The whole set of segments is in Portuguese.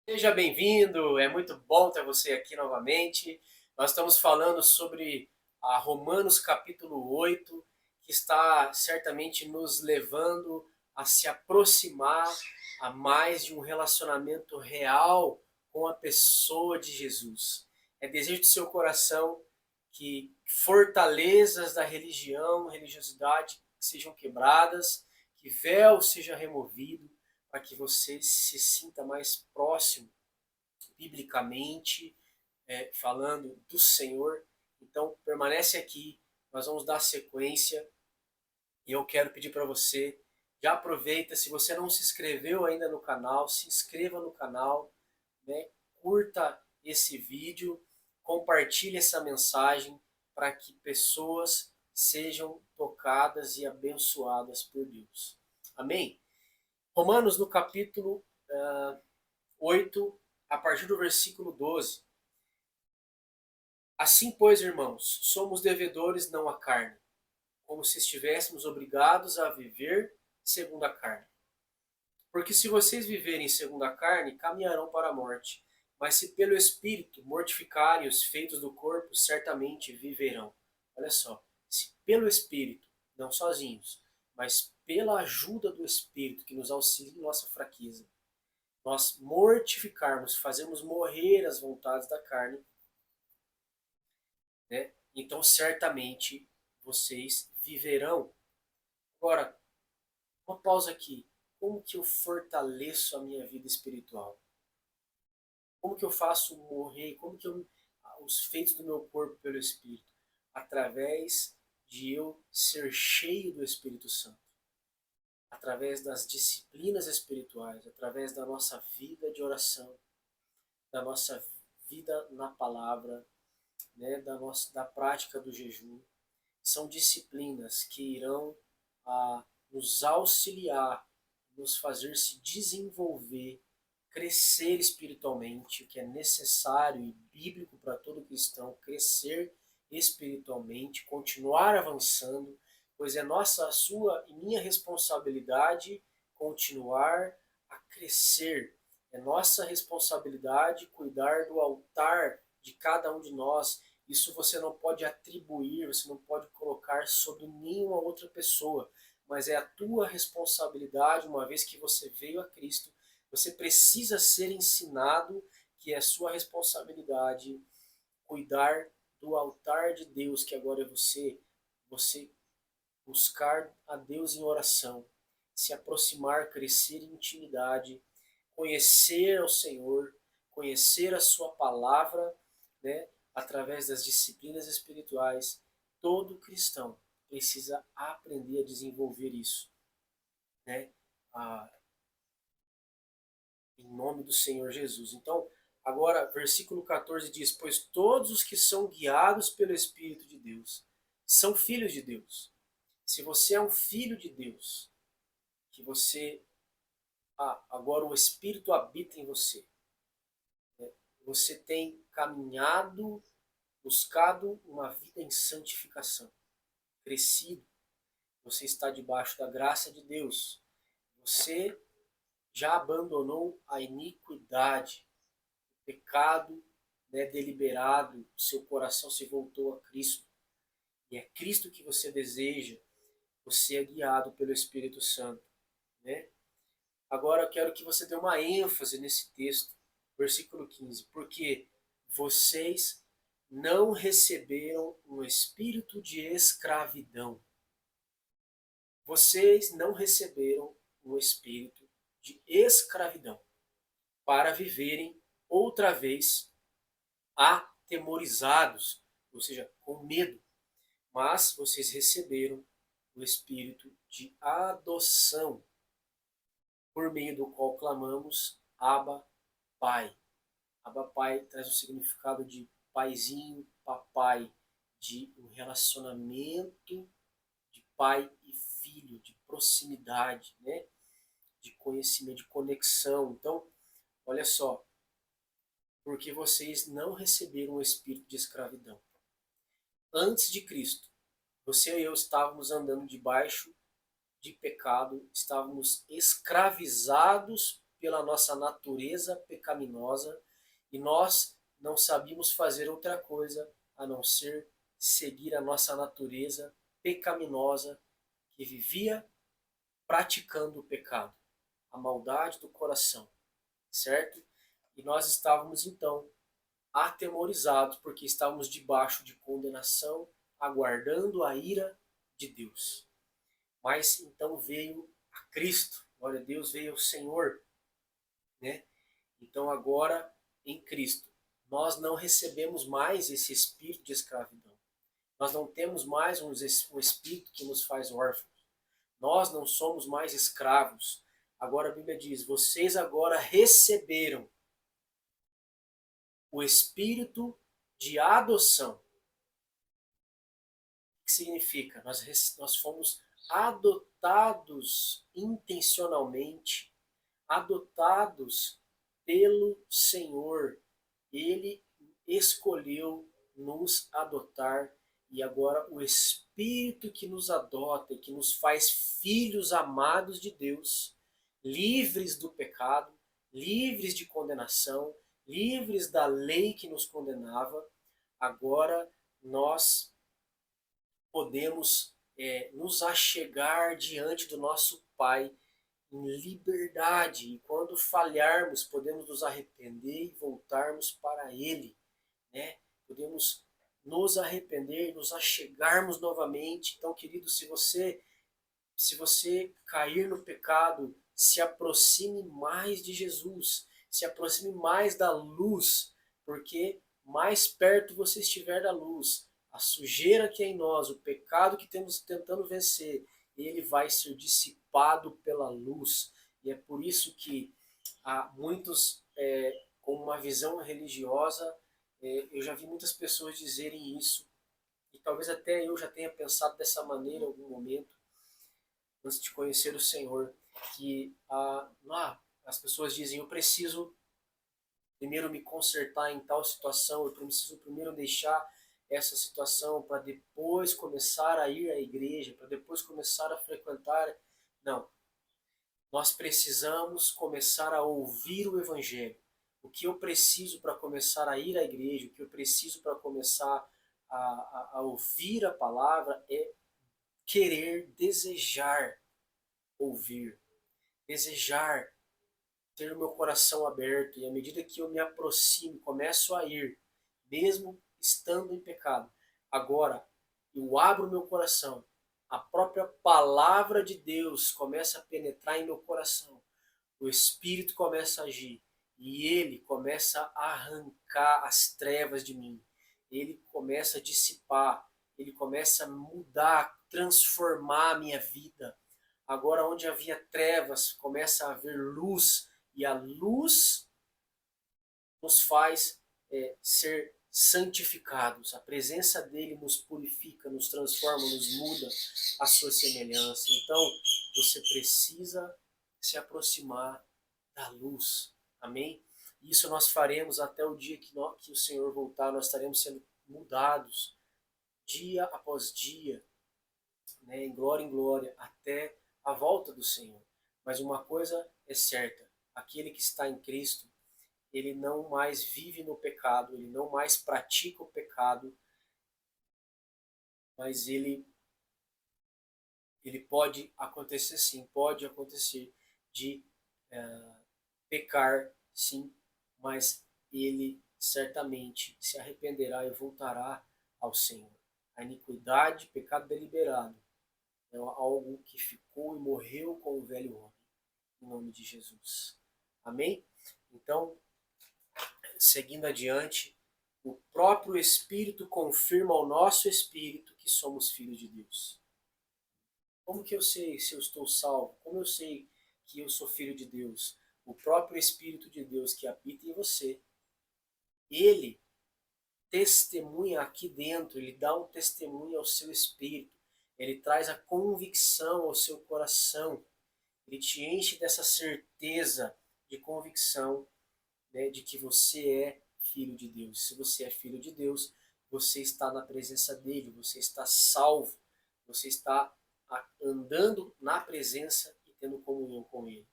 Seja bem-vindo, é muito bom ter você aqui novamente. Nós estamos falando sobre a Romanos capítulo 8, que está certamente nos levando a se aproximar a mais de um relacionamento real com a pessoa de Jesus. É desejo do seu coração que fortalezas da religião, religiosidade sejam quebradas, que véu seja removido, para que você se sinta mais próximo, biblicamente, falando do Senhor. Então, permanece aqui, nós vamos dar sequência e eu quero pedir para você, já aproveita, se você não se inscreveu ainda no canal, se inscreva no canal, né? Curta esse vídeo, compartilhe essa mensagem para que pessoas sejam tocadas e abençoadas por Deus. Amém? Romanos, no capítulo 8, a partir do versículo 12. Assim, pois, irmãos, somos devedores não à carne, como se estivéssemos obrigados a viver segundo a carne. Porque se vocês viverem segundo a carne, caminharão para a morte. Mas se pelo Espírito mortificarem os feitos do corpo, certamente viverão. Olha só, se pelo Espírito, não sozinhos, mas pela ajuda do Espírito que nos auxilia em nossa fraqueza, nós mortificarmos, fazemos morrer as vontades da carne, né? Então certamente vocês viverão. Agora, uma pausa aqui. Como que eu fortaleço a minha vida espiritual? Como que eu faço morrer? Como que eu os feitos do meu corpo pelo Espírito? Através de eu ser cheio do Espírito Santo. Através das disciplinas espirituais, através da nossa vida de oração, da nossa vida na palavra, né, da prática do jejum. São disciplinas que irão nos auxiliar, nos fazer se desenvolver, crescer espiritualmente, o que é necessário e bíblico para todo cristão, crescer espiritualmente, continuar avançando, pois é nossa, sua e minha responsabilidade continuar a crescer. É nossa responsabilidade cuidar do altar de cada um de nós. Isso você não pode atribuir, você não pode colocar sobre nenhuma outra pessoa, mas é a tua responsabilidade, uma vez que você veio a Cristo, você precisa ser ensinado que é sua responsabilidade cuidar do altar de Deus, que agora é você buscar a Deus em oração, se aproximar, crescer em intimidade, conhecer ao Senhor, conhecer a sua palavra, né, através das disciplinas espirituais. Todo cristão precisa aprender a desenvolver isso, né? Ah, em nome do Senhor Jesus. Então, agora, versículo 14 diz: Pois todos os que são guiados pelo Espírito de Deus são filhos de Deus. Se você é um filho de Deus, que você agora o Espírito habita em você, né? Você tem caminhado, buscado uma vida em santificação, crescido, você está debaixo da graça de Deus, você já abandonou a iniquidade, o pecado, né, deliberado, seu coração se voltou a Cristo, e é Cristo que você deseja, você é guiado pelo Espírito Santo, né? Agora eu quero que você dê uma ênfase nesse texto, versículo 15, porque vocês não receberam um espírito de escravidão. Vocês não receberam um espírito de escravidão para viverem outra vez atemorizados, ou seja, com medo, mas vocês receberam o espírito de adoção, por meio do qual clamamos Abba, Pai. Abba, Pai traz o significado de paizinho, papai, de um relacionamento de pai e filho, de proximidade, né? De conhecimento, de conexão. Então, olha só, porque vocês não receberam o espírito de escravidão. Antes de Cristo, você e eu estávamos andando debaixo de pecado, estávamos escravizados pela nossa natureza pecaminosa e nós não sabíamos fazer outra coisa a não ser seguir a nossa natureza pecaminosa que vivia praticando o pecado, a maldade do coração, certo? E nós estávamos então atemorizados porque estávamos debaixo de condenação, aguardando a ira de Deus. Mas então veio a Cristo, glória a Deus, veio o Senhor, né? Então agora em Cristo nós não recebemos mais esse espírito de escravidão. Nós não temos mais um espírito que nos faz órfãos. Nós não somos mais escravos. Agora a Bíblia diz: vocês agora receberam o espírito de adoção. O que significa? Nós fomos adotados intencionalmente, adotados pelo Senhor. Ele escolheu nos adotar e agora o Espírito que nos adota e que nos faz filhos amados de Deus, livres do pecado, livres de condenação, livres da lei que nos condenava, agora nós podemos nos achegar diante do nosso Pai em liberdade. E quando falharmos, podemos nos arrepender e voltarmos para Ele, né? Podemos nos arrepender, nos achegarmos novamente. Então, querido, se você cair no pecado, se aproxime mais de Jesus, se aproxime mais da luz, porque mais perto você estiver da luz, a sujeira que é em nós, o pecado que temos tentando vencer, ele vai ser dissipado pela luz. E é por isso que há muitos com uma visão religiosa, eu já vi muitas pessoas dizerem isso, e talvez até eu já tenha pensado dessa maneira em algum momento, antes de conhecer o Senhor, que as pessoas dizem: eu preciso primeiro me consertar em tal situação, eu preciso primeiro deixar essa situação para depois começar a ir à igreja, para depois começar a frequentar. Não. Nós precisamos começar a ouvir o Evangelho. O que eu preciso para começar a ir à igreja, o que eu preciso para começar a ouvir a palavra é querer, desejar ouvir, desejar ter o meu coração aberto. E à medida que eu me aproximo, começo a ir, mesmo estando em pecado, agora eu abro meu coração, a própria palavra de Deus começa a penetrar em meu coração, o Espírito começa a agir e ele começa a arrancar as trevas de mim, ele começa a dissipar, ele começa a mudar, transformar a minha vida. Agora onde havia trevas começa a haver luz, e a luz nos faz ser santificados. A presença dele nos purifica, nos transforma, nos muda a sua semelhança. Então, você precisa se aproximar da luz. Amém? Isso nós faremos até o dia que o Senhor voltar. Nós estaremos sendo mudados dia após dia, né, em glória, até a volta do Senhor. Mas uma coisa é certa: aquele que está em Cristo, ele não mais vive no pecado, ele não mais pratica o pecado, mas ele pode acontecer sim, pode acontecer de pecar sim, mas ele certamente se arrependerá e voltará ao Senhor. A iniquidade, pecado deliberado, é algo que ficou e morreu com o velho homem, em nome de Jesus. Amém? Então, seguindo adiante, o próprio Espírito confirma ao nosso Espírito que somos filhos de Deus. Como que eu sei se eu estou salvo? Como eu sei que eu sou filho de Deus? O próprio Espírito de Deus que habita em você, ele testemunha aqui dentro, ele dá um testemunho ao seu espírito, ele traz a convicção ao seu coração, ele te enche dessa certeza de convicção, né, de que você é filho de Deus. Se você é filho de Deus, você está na presença dele, você está salvo, você está andando na presença e tendo comunhão com ele.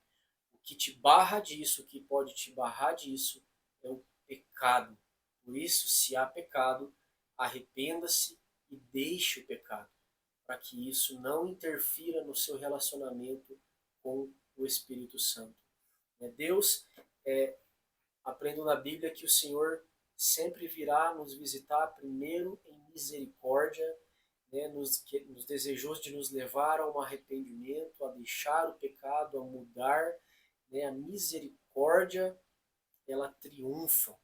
O que te barra disso, o que pode te barrar disso, é o pecado. Por isso, se há pecado, arrependa-se e deixe o pecado, para que isso não interfira no seu relacionamento com o Espírito Santo. Deus, aprendo na Bíblia que o Senhor sempre virá nos visitar primeiro em misericórdia, nos desejou de nos levar a um arrependimento, a deixar o pecado, a mudar. A misericórdia, ela triunfa.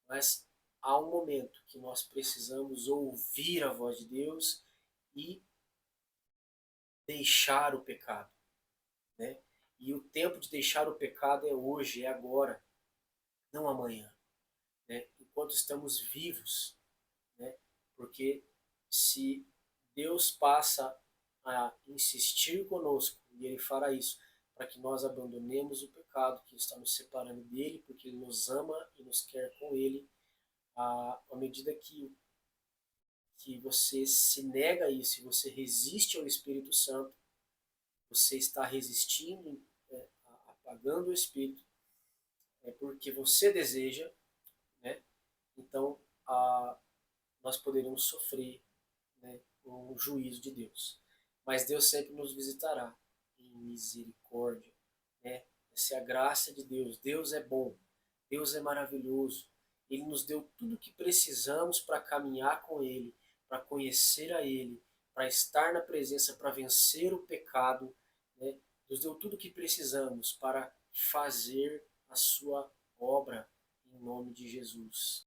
Mas há um momento que nós precisamos ouvir a voz de Deus e deixar o pecado. E o tempo de deixar o pecado é hoje, é agora, não amanhã. Enquanto estamos vivos. Porque se Deus passa a insistir conosco, e Ele fará isso, para que nós abandonemos o pecado que está nos separando dele, porque Ele nos ama e nos quer com Ele, à medida que você se nega a isso, e você resiste ao Espírito Santo, você está resistindo, apagando o Espírito, porque você deseja, então nós poderemos sofrer o juízo de Deus. Mas Deus sempre nos visitará em misericórdia. Essa é a graça de Deus. Deus é bom, Deus é maravilhoso. Ele nos deu tudo o que precisamos para caminhar com Ele, para conhecer a Ele, para estar na presença, para vencer o pecado. Nos deu tudo o que precisamos para fazer a sua obra em nome de Jesus.